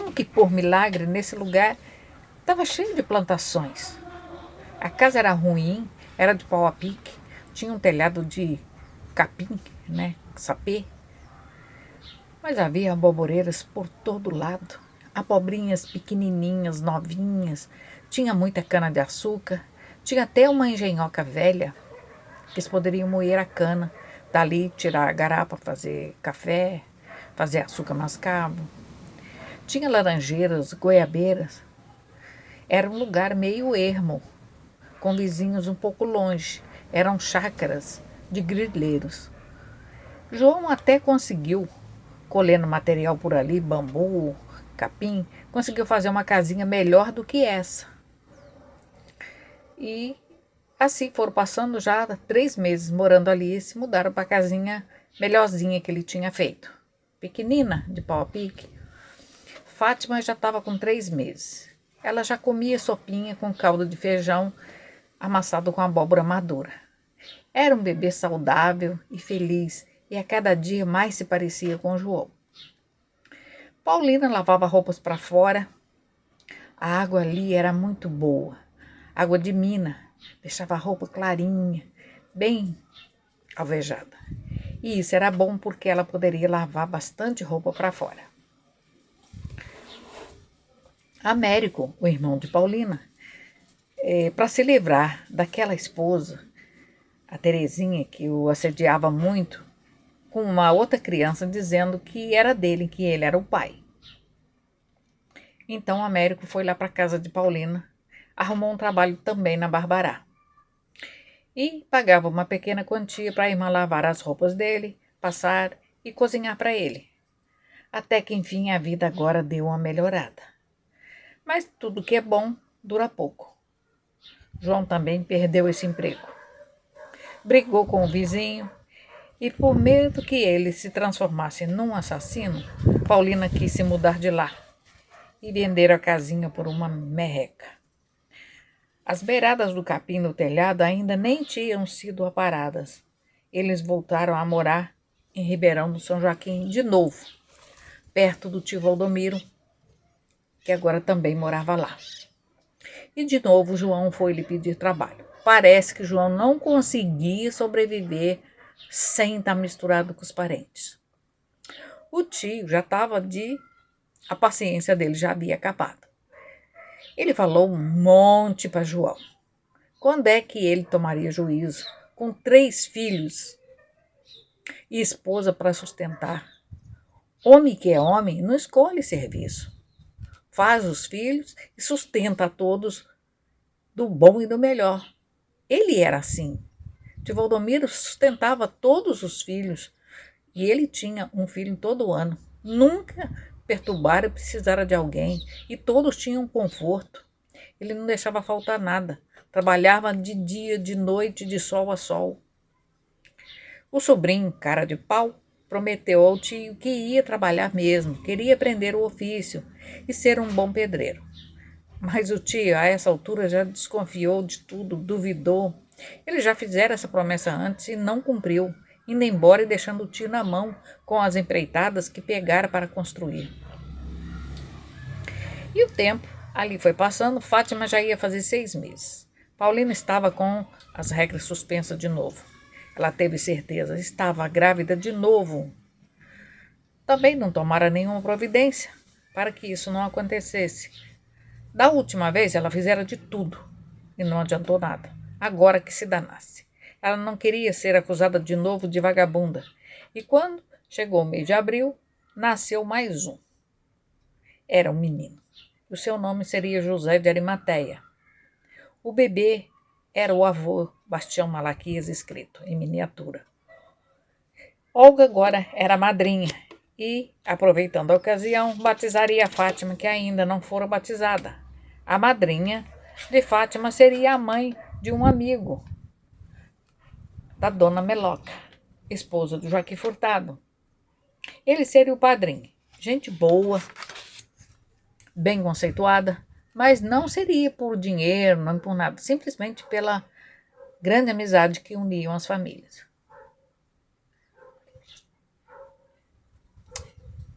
Como que por milagre nesse lugar estava cheio de plantações. A casa era ruim, era de pau a pique, tinha um telhado de capim, né, sapê, mas havia aboboreiras por todo lado, abobrinhas pequenininhas, novinhas, tinha muita cana de açúcar, tinha até uma engenhoca velha, que eles poderiam moer a cana, dali tirar a garapa, fazer café, fazer açúcar mascavo. Tinha laranjeiras, goiabeiras. Era um lugar meio ermo, com vizinhos um pouco longe. Eram chácaras de grileiros. João até conseguiu, colhendo material por ali, bambu, capim, conseguiu fazer uma casinha melhor do que essa. E assim foram passando já 3 meses morando ali e se mudaram para a casinha melhorzinha que ele tinha feito. Pequenina, de pau a pique. Fátima já estava com 3 meses. Ela já comia sopinha com caldo de feijão amassado com abóbora madura. Era um bebê saudável e feliz e a cada dia mais se parecia com João. Paulina lavava roupas para fora. A água ali era muito boa. Água de mina, deixava a roupa clarinha, bem alvejada. E isso era bom porque ela poderia lavar bastante roupa para fora. Américo, o irmão de Paulina, para se livrar daquela esposa, a Terezinha, que o assediava muito, com uma outra criança dizendo que era dele, que ele era o pai. Então Américo foi lá para a casa de Paulina, arrumou um trabalho também na Barbará. E pagava uma pequena quantia para a irmã lavar as roupas dele, passar e cozinhar para ele. Até que enfim a vida agora deu uma melhorada. Mas tudo que é bom dura pouco. João também perdeu esse emprego. Brigou com o vizinho e, por medo que ele se transformasse num assassino, Paulina quis se mudar de lá e vender a casinha por uma merreca. As beiradas do capim no telhado ainda nem tinham sido aparadas. Eles voltaram a morar em Ribeirão do São Joaquim de novo, perto do tio Valdomiro, que agora também morava lá. E de novo João foi lhe pedir trabalho. Parece que João não conseguia sobreviver sem estar misturado com os parentes. O tio já estava a paciência dele já havia acabado. Ele falou um monte para João. Quando é que ele tomaria juízo? Com 3 filhos e esposa para sustentar. Homem que é homem não escolhe serviço. Faz os filhos e sustenta a todos do bom e do melhor. Ele era assim. Tio Valdomiro sustentava todos os filhos e ele tinha um filho todo ano. Nunca perturbaram e precisaram de alguém e todos tinham conforto. Ele não deixava faltar nada. Trabalhava de dia, de noite, de sol a sol. O sobrinho, cara de pau, prometeu ao tio que ia trabalhar mesmo, queria aprender o ofício e ser um bom pedreiro. Mas o tio, a essa altura, já desconfiou de tudo, duvidou. Ele já fizera essa promessa antes e não cumpriu, indo embora e deixando o tio na mão com as empreitadas que pegara para construir. E o tempo ali foi passando, Fátima já ia fazer 6 meses. Paulina estava com as regras suspensas de novo. Ela teve certeza, estava grávida de novo. Também não tomara nenhuma providência para que isso não acontecesse. Da última vez ela fizera de tudo e não adiantou nada. Agora que se danasse. Ela não queria ser acusada de novo de vagabunda. E quando chegou o mês de abril, nasceu mais um. Era um menino. O seu nome seria José de Arimateia. O bebê era o avô Bastião Malaquias escrito em miniatura. Olga agora era madrinha e, aproveitando a ocasião, batizaria a Fátima, que ainda não fora batizada. A madrinha de Fátima seria a mãe de um amigo da dona Meloca, esposa do Joaquim Furtado. Ele seria o padrinho. Gente boa, bem conceituada, mas não seria por dinheiro, não por nada, simplesmente pela grande amizade que uniam as famílias.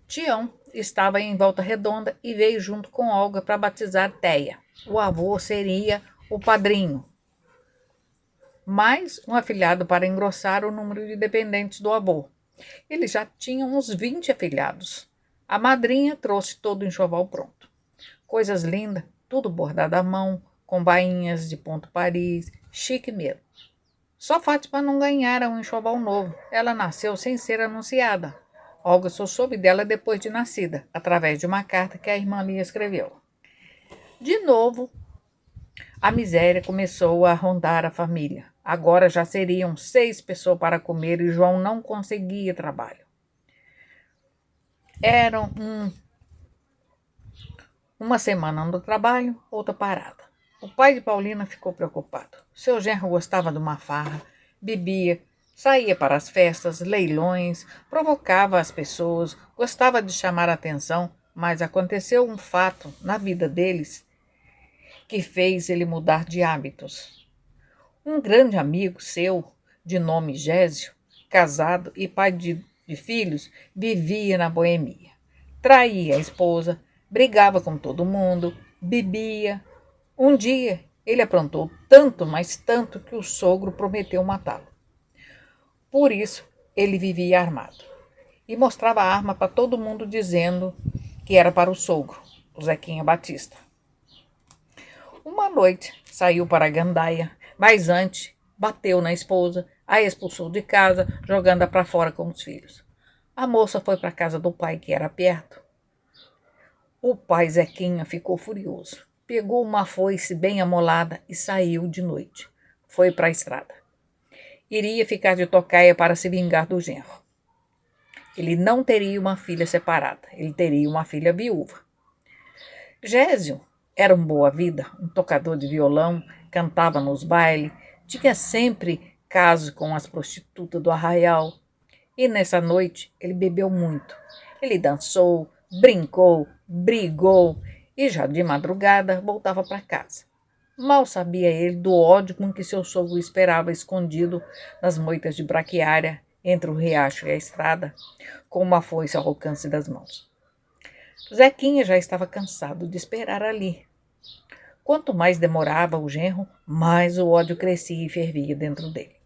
Tião estava em Volta Redonda e veio junto com Olga para batizar Teia. O avô seria o padrinho, mais um afilhado para engrossar o número de dependentes do avô. Ele já tinha uns 20 afilhados. A madrinha trouxe todo o enxoval pronto. Coisas lindas, tudo bordado à mão, com bainhas de ponto Paris, chique mesmo. Só Fátima não ganhara um enxoval novo. Ela nasceu sem ser anunciada. Olga só soube dela depois de nascida, através de uma carta que a irmã lhe escreveu. De novo, a miséria começou a rondar a família. Agora já seriam 6 pessoas para comer e João não conseguia trabalho. Era uma semana no trabalho, outra parada. O pai de Paulina ficou preocupado. Seu genro gostava de uma farra, bebia, saía para as festas, leilões, provocava as pessoas, gostava de chamar a atenção, mas aconteceu um fato na vida deles que fez ele mudar de hábitos. Um grande amigo seu, de nome Gésio, casado e pai de filhos, vivia na boemia. Traía a esposa, brigava com todo mundo, bebia. Um dia ele aprontou tanto, mas tanto, que o sogro prometeu matá-lo. Por isso ele vivia armado e mostrava a arma para todo mundo, dizendo que era para o sogro, o Zequinha Batista. Uma noite saiu para a gandaia, mas antes bateu na esposa, a expulsou de casa, jogando-a para fora com os filhos. A moça foi para a casa do pai, que era perto. O pai Zequinha ficou furioso. Pegou uma foice bem amolada e saiu de noite. Foi para a estrada. Iria ficar de tocaia para se vingar do genro. Ele não teria uma filha separada, ele teria uma filha viúva. Gésio era um boa-vida, um tocador de violão, cantava nos bailes, tinha sempre caso com as prostitutas do arraial. E nessa noite ele bebeu muito. Ele dançou, brincou, brigou e já de madrugada voltava para casa. Mal sabia ele do ódio com que seu sogro o esperava escondido nas moitas de braquiária entre o riacho e a estrada, com uma foice ao alcance das mãos. Zequinha já estava cansado de esperar ali. Quanto mais demorava o genro, mais o ódio crescia e fervia dentro dele.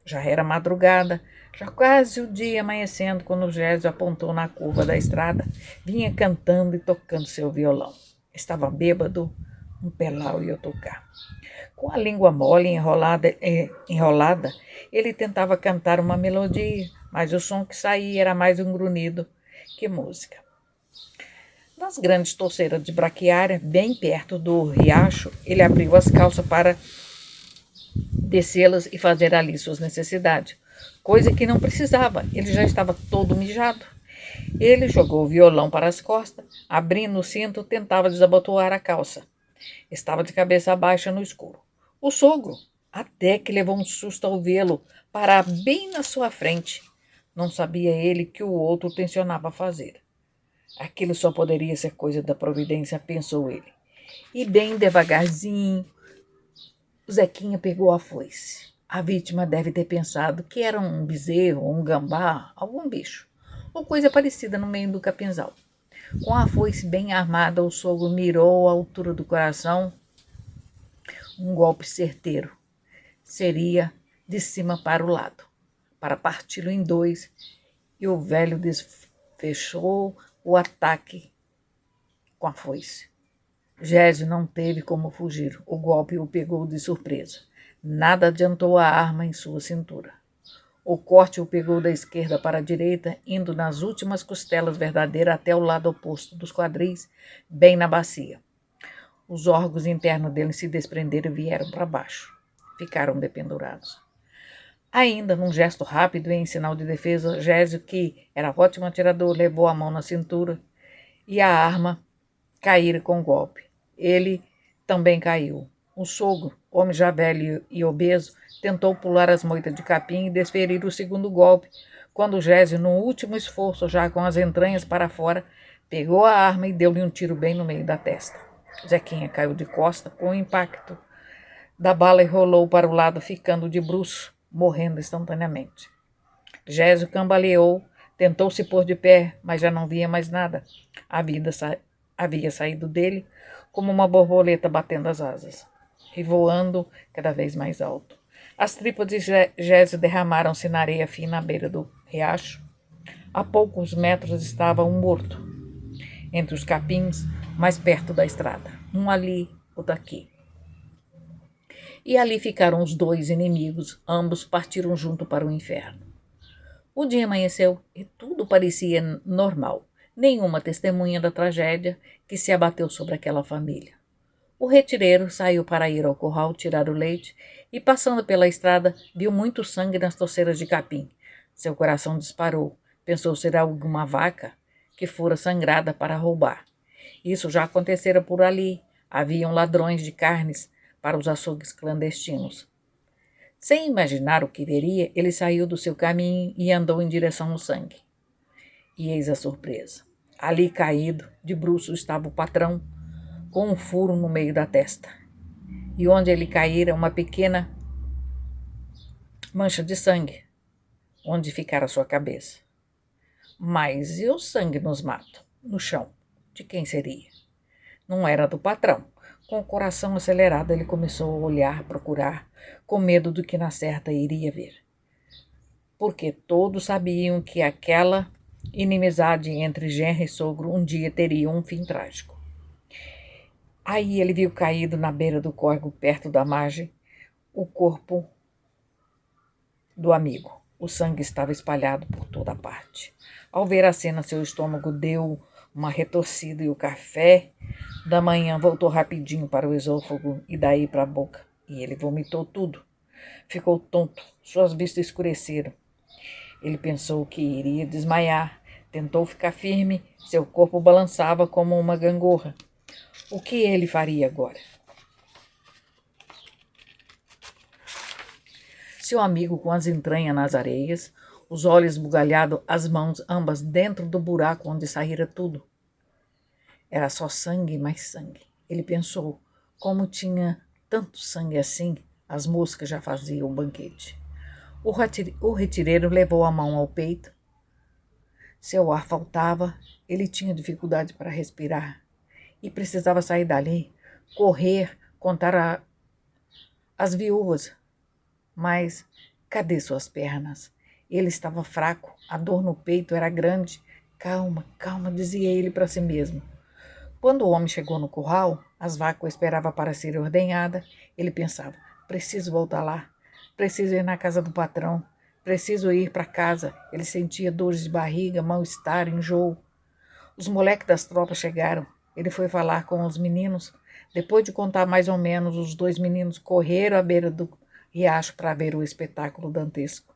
Já era madrugada, já quase o dia amanhecendo, quando o Gésio apontou na curva da estrada, vinha cantando e tocando seu violão. Estava bêbado, um pelau ia tocar. Com a língua mole enrolada, ele tentava cantar uma melodia, mas o som que saía era mais um grunhido que música. Nas grandes torceiras de braquiária, bem perto do riacho, ele abriu as calças para descê-las e fazer ali suas necessidades, coisa que não precisava, ele já estava todo mijado. Ele jogou o violão para as costas, abrindo o cinto, tentava desabotoar a calça. Estava de cabeça baixa no escuro. O sogro, até que levou um susto ao vê-lo parar bem na sua frente. Não sabia ele que o outro tencionava fazer. Aquilo só poderia ser coisa da providência, pensou ele. E bem devagarzinho, o Zequinha pegou a foice. A vítima deve ter pensado que era um bezerro, um gambá, algum bicho, ou coisa parecida no meio do capinzal. Com a foice bem armada, o sogro mirou à altura do coração um golpe certeiro. Seria de cima para o lado, para parti-lo em dois, e o velho desfechou o ataque com a foice. Gésio não teve como fugir. O golpe o pegou de surpresa. Nada adiantou a arma em sua cintura. O corte o pegou da esquerda para a direita, indo nas últimas costelas verdadeiras até o lado oposto dos quadris, bem na bacia. Os órgãos internos dele se desprenderam e vieram para baixo. Ficaram dependurados. Ainda num gesto rápido e em sinal de defesa, Gésio, que era ótimo atirador, levou a mão na cintura e a arma caíra com o golpe. Ele também caiu. O sogro, homem já velho e obeso, tentou pular as moitas de capim e desferir o segundo golpe, quando Gésio, no último esforço, já com as entranhas para fora, pegou a arma e deu-lhe um tiro bem no meio da testa. Zequinha caiu de costa com o impacto da bala e rolou para o lado, ficando de bruços, morrendo instantaneamente. Gésio cambaleou, Tentou se pôr de pé, mas já não via mais nada. A vida havia saído dele como uma borboleta batendo as asas e voando cada vez mais alto. As tripas de Gésio derramaram-se na areia fina à beira do riacho. A poucos metros estava um morto, entre os capins, mais perto da estrada. Um ali, outro aqui. E ali ficaram os dois inimigos, ambos partiram junto para o inferno. O dia amanheceu e tudo parecia normal. Nenhuma testemunha da tragédia que se abateu sobre aquela família. O retireiro saiu para ir ao curral tirar o leite e, passando pela estrada, viu muito sangue nas torceiras de capim. Seu coração disparou. Pensou ser alguma vaca que fora sangrada para roubar. Isso já acontecera por ali. Haviam ladrões de carnes para os açougues clandestinos. Sem imaginar o que veria, ele saiu do seu caminho e andou em direção ao sangue. E eis a surpresa. Ali caído, de bruços, estava o patrão, com um furo no meio da testa. E onde ele caíra, uma pequena mancha de sangue, onde ficara sua cabeça. Mas e o sangue nos matos, no chão? De quem seria? Não era do patrão. Com o coração acelerado, ele começou a olhar, procurar, com medo do que na certa iria ver. Porque todos sabiam que aquela inimizade entre genro e sogro um dia teria um fim trágico. Aí ele viu caído na beira do córrego, perto da margem, o corpo do amigo. O sangue estava espalhado por toda parte. Ao ver a cena, seu estômago deu uma retorcida e o café da manhã voltou rapidinho para o esôfago e daí para a boca. E ele vomitou tudo. Ficou tonto, suas vistas escureceram. Ele pensou que iria desmaiar. Tentou ficar firme, seu corpo balançava como uma gangorra. O que ele faria agora? Seu amigo com as entranhas nas areias, os olhos esbugalhados, as mãos ambas dentro do buraco onde saíra tudo. Era só sangue e mais sangue. Ele pensou, como tinha tanto sangue assim, as moscas já faziam o banquete. O retireiro levou a mão ao peito. Seu ar faltava, ele tinha dificuldade para respirar e precisava sair dali, correr, contar as viúvas. Mas cadê suas pernas? Ele estava fraco, a dor no peito era grande. Calma, calma, dizia ele para si mesmo. Quando o homem chegou no curral, as vacas esperavam para ser ordenhada. Ele pensava, preciso voltar lá, preciso ir na casa do patrão, preciso ir para casa. Ele sentia dores de barriga, mal-estar, enjoo. Os moleques das tropas chegaram. Ele foi falar com os meninos. Depois de contar mais ou menos, os dois meninos correram à beira do riacho para ver o espetáculo dantesco.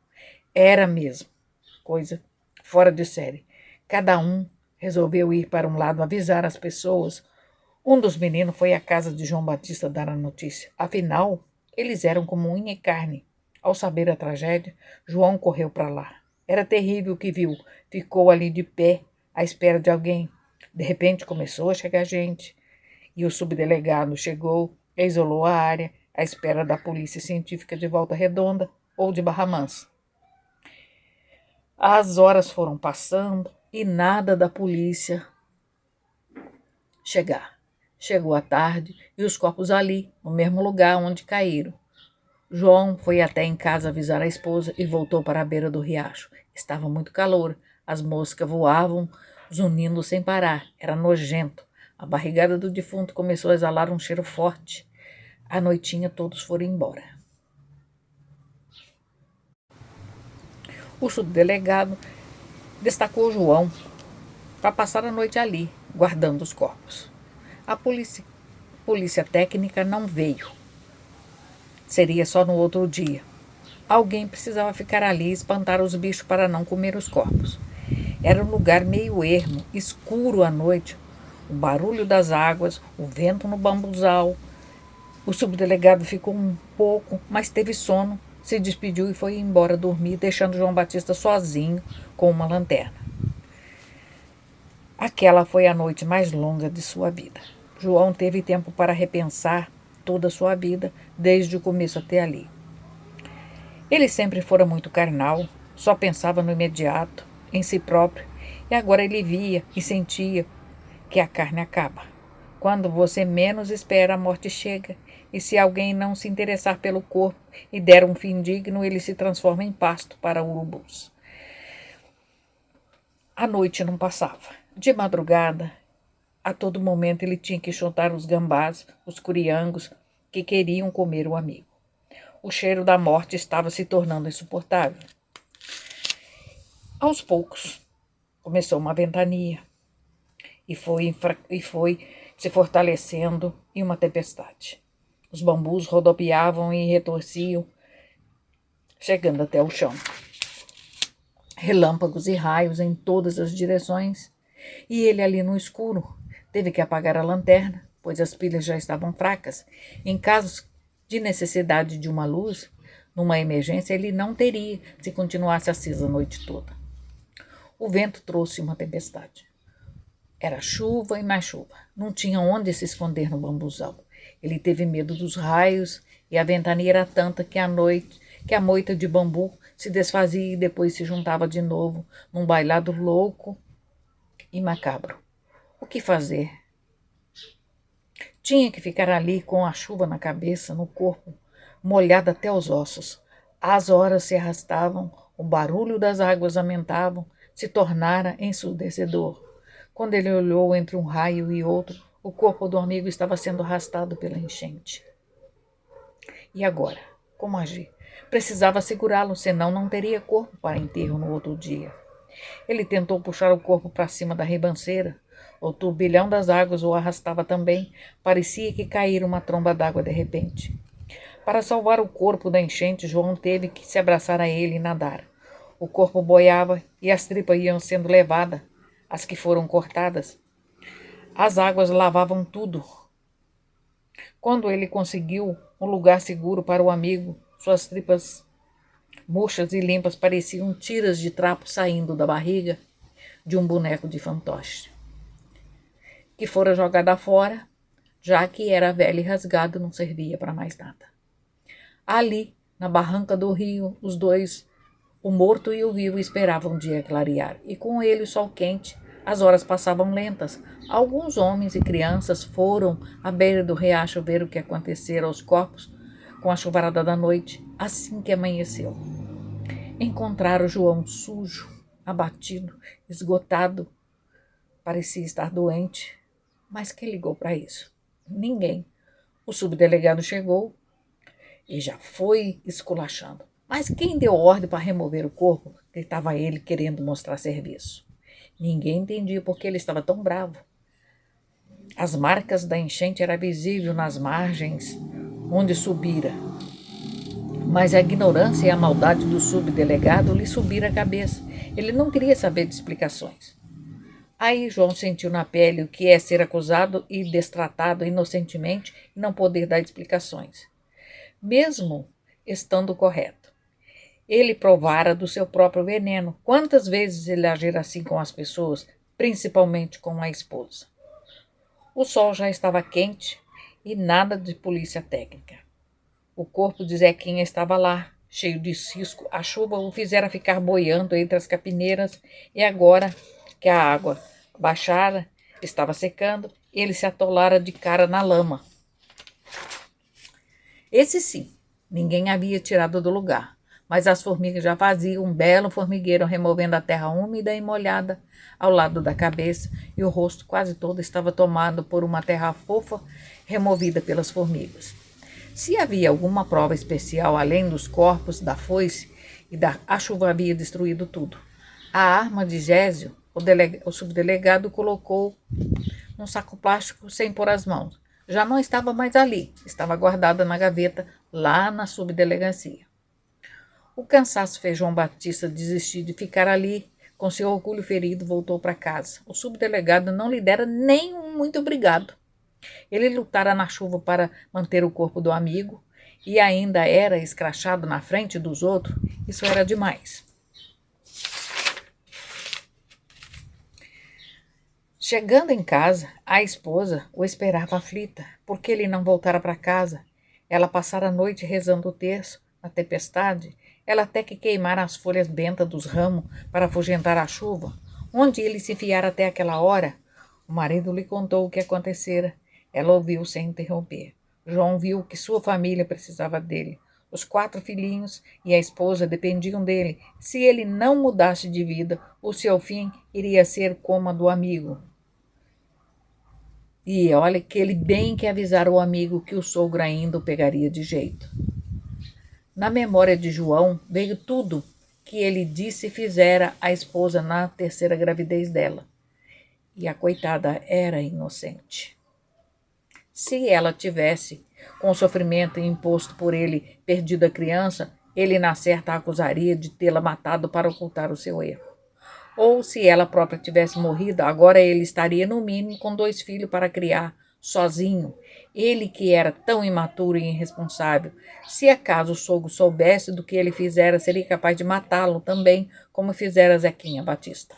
Era mesmo coisa fora de série. Cada um resolveu ir para um lado avisar as pessoas. Um dos meninos foi à casa de João Batista dar a notícia. Afinal, eles eram como unha e carne. Ao saber a tragédia, João correu para lá. Era terrível o que viu. Ficou ali de pé, à espera de alguém. De repente começou a chegar gente. E o subdelegado chegou e isolou a área, à espera da polícia científica de Volta Redonda ou de Barra Mansa. As horas foram passando e nada da polícia chegar. Chegou a tarde e os corpos ali, no mesmo lugar onde caíram. João foi até em casa avisar a esposa e voltou para a beira do riacho. Estava muito calor, as moscas voavam, zunindo sem parar. Era nojento. A barrigada do defunto começou a exalar um cheiro forte. À noitinha todos foram embora. O subdelegado destacou João para passar a noite ali, guardando os corpos. A polícia técnica não veio. Seria só no outro dia. Alguém precisava ficar ali e espantar os bichos para não comer os corpos. Era um lugar meio ermo, escuro à noite. O barulho das águas, o vento no bambuzal. O subdelegado ficou um pouco, mas teve sono, se despediu e foi embora dormir, deixando João Batista sozinho com uma lanterna. Aquela foi a noite mais longa de sua vida. João teve tempo para repensar toda a sua vida, desde o começo até ali. Ele sempre fora muito carnal, só pensava no imediato. em si próprio, e agora ele via e sentia que a carne acaba. Quando você menos espera, a morte chega, e se alguém não se interessar pelo corpo e der um fim digno, ele se transforma em pasto para urubus. A noite não passava. De madrugada, a todo momento ele tinha que chutar os gambás, os curiangos, que queriam comer o amigo. O cheiro da morte estava se tornando insuportável. Aos poucos, começou uma ventania e foi se fortalecendo em uma tempestade. Os bambus rodopiavam e retorciam, chegando até o chão. Relâmpagos e raios em todas as direções, e ele ali no escuro teve que apagar a lanterna, pois as pilhas já estavam fracas. Em casos de necessidade de uma luz, numa emergência, ele não teria se continuasse acesa a noite toda. O vento trouxe uma tempestade. Era chuva e mais chuva. Não tinha onde se esconder no bambuzal. Ele teve medo dos raios e a ventania era tanta que a moita de bambu se desfazia e depois se juntava de novo num bailado louco e macabro. O que fazer? Tinha que ficar ali com a chuva na cabeça, no corpo, molhado até os ossos. As horas se arrastavam, o barulho das águas aumentavam, se tornara ensurdecedor. Quando ele olhou entre um raio e outro, o corpo do amigo estava sendo arrastado pela enchente. E agora? Como agir? Precisava segurá-lo, senão não teria corpo para enterro no outro dia. Ele tentou puxar o corpo para cima da ribanceira. O turbilhão das águas o arrastava também. Parecia que caíra uma tromba d'água de repente. Para salvar o corpo da enchente, João teve que se abraçar a ele e nadar. O corpo boiava e as tripas iam sendo levadas, as que foram cortadas. As águas lavavam tudo. Quando ele conseguiu um lugar seguro para o amigo, suas tripas murchas e limpas pareciam tiras de trapo saindo da barriga de um boneco de fantoche, que fora jogada fora, já que era velho e rasgado, não servia para mais nada. Ali, na barranca do rio, os dois, o morto e o vivo, esperavam o dia clarear, e com ele o sol quente. As horas passavam lentas. Alguns homens e crianças foram à beira do riacho ver o que acontecera aos corpos com a chuvarada da noite, assim que amanheceu. Encontraram João sujo, abatido, esgotado. Parecia estar doente. Mas quem ligou para isso? Ninguém. O subdelegado chegou e já foi esculachando. Mas quem deu ordem para remover o corpo? Gritava ele, querendo mostrar serviço. Ninguém entendia por que ele estava tão bravo. As marcas da enchente eram visíveis nas margens onde subira. Mas a ignorância e a maldade do subdelegado lhe subiram a cabeça. Ele não queria saber de explicações. Aí João sentiu na pele o que é ser acusado e destratado inocentemente e não poder dar explicações, mesmo estando correto. Ele provara do seu próprio veneno. Quantas vezes ele agira assim com as pessoas, principalmente com a esposa? O sol já estava quente e nada de polícia técnica. O corpo de Zequinha estava lá, cheio de cisco. A chuva o fizera ficar boiando entre as capineiras e agora que a água baixara, estava secando, ele se atolara de cara na lama. Esse sim, ninguém havia tirado do lugar, mas as formigas já faziam um belo formigueiro removendo a terra úmida e molhada ao lado da cabeça, e o rosto quase todo estava tomado por uma terra fofa removida pelas formigas. Se havia alguma prova especial além dos corpos, da foice a chuva havia destruído tudo. A arma de Gésio, o subdelegado colocou num saco plástico sem pôr as mãos. Já não estava mais ali, estava guardada na gaveta, lá na subdelegacia. O cansaço fez João Batista desistir de ficar ali. Com seu orgulho ferido, voltou para casa. O subdelegado não lhe dera nem um muito obrigado. Ele lutara na chuva para manter o corpo do amigo e ainda era escrachado na frente dos outros. Isso era demais. Chegando em casa, a esposa o esperava aflita, porque ele não voltara para casa. Ela passara a noite rezando o terço, na tempestade. ela até que queimara as folhas bentas dos ramos para afugentar a chuva. Onde ele se enfiara até aquela hora? O marido lhe contou o que acontecera. Ela ouviu sem interromper. João viu que sua família precisava dele. Os 4 filhinhos e a esposa dependiam dele. Se ele não mudasse de vida, o seu fim iria ser como a do amigo. E olha que ele bem que avisara o amigo que o sogro ainda o pegaria de jeito. Na memória de João veio tudo que ele disse e fizera à esposa na 3ª gravidez dela. E a coitada era inocente. Se ela tivesse, com o sofrimento imposto por ele, perdido a criança, ele na certa a acusaria de tê-la matado para ocultar o seu erro. Ou se ela própria tivesse morrido, agora ele estaria no mínimo com 2 filhos para criar, sozinho. Ele que era tão imaturo e irresponsável. Se acaso o sogro soubesse do que ele fizera, seria capaz de matá-lo também, como fizera Zequinha Batista.